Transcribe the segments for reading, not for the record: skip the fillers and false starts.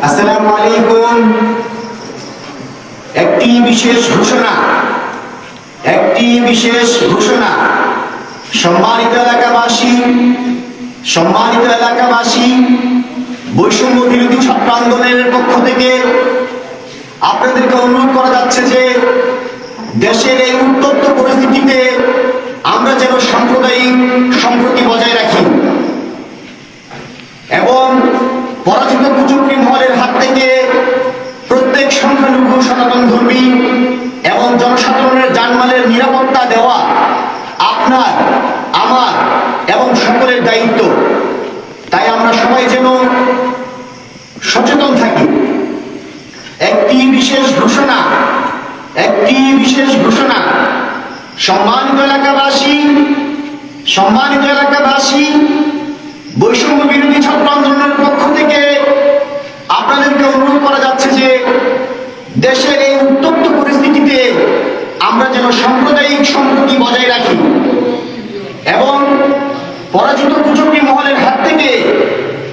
আসসালামু আলাইকুম। একটি বিশেষ ঘোষণা। সম্মানিত এলাকাবাসী, বৈষম্য বিরোধী ছাত্র আন্দোলনের পক্ষ থেকে আপনাদেরকে অনুরোধ করা যাচ্ছে যে দেশের এই উত্তপ্ত পরিস্থিতিতে আমরা যেন সাম্প্রদায়িক সম্প্রীতি বজায় রাখি এবং পরাজিত কুচক্রী মহলের হাত থেকে প্রত্যেক সংখ্যালঘু সনাতন ধর্মী এবং জনসাধারণের জানমালের নিরাপত্তা দেওয়া আপনার, আমার এবং সকলের দায়িত্ব। তাই আমরা সবাই যেন সচেতন থাকি। একটি বিশেষ ঘোষণা। সম্মানিত এলাকাবাসী, বৈষম্য বিরোধী ছাত্র আন্দোলনের পক্ষ থেকে আপনাদেরকে অনুরোধ করা যাচ্ছে যে দেশের এই উত্তপ্ত পরিস্থিতিতে আমরা যেন সাম্প্রদায়িক সম্প্রীতি বজায় রাখি এবং পরাজিত কুচক্রী মহলের হাত থেকে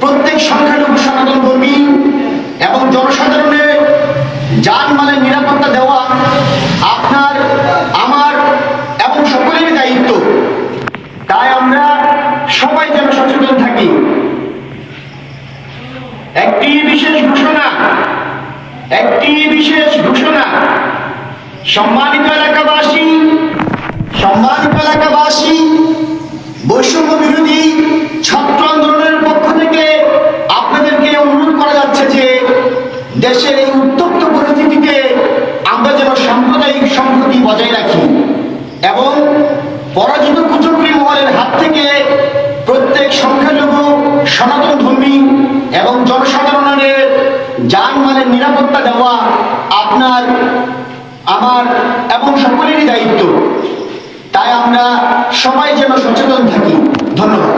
প্রত্যেক সংখ্যালঘু সনাতন ধর্মী এবং জনসাধারণের জানমালের নিরাপত্তা দেওয়া আপনার, আমার এবং সকলের দায়িত্ব। তাই আমরা সবাই যেন সচেতন থাকি। একটি বিশেষ ঘোষণা। সম্মানিত এলাকাবাসী, বৈষম্য বিরোধী ছাত্র আন্দোলনের পক্ষ থেকে আপনাদেরকে অনুরোধ করা যাচ্ছে যে দেশের এই উত্তপ্ত পরিস্থিতিতে আমরা যেন সাম্প্রদায়িক সম্প্রীতি বজায় রাখি এবং পরাজিত কুচক্রী মহলের হাত থেকে প্রত্যেক সংখ্যালঘু সনাতন ধর্মী এবং জনসাধারণের জানমালের নিরাপত্তা দেওয়া আপনার, আমার এবং সকলেরই দায়িত্ব। তাই আমরা সবাই যেন সচেতন থাকি। ধন্যবাদ।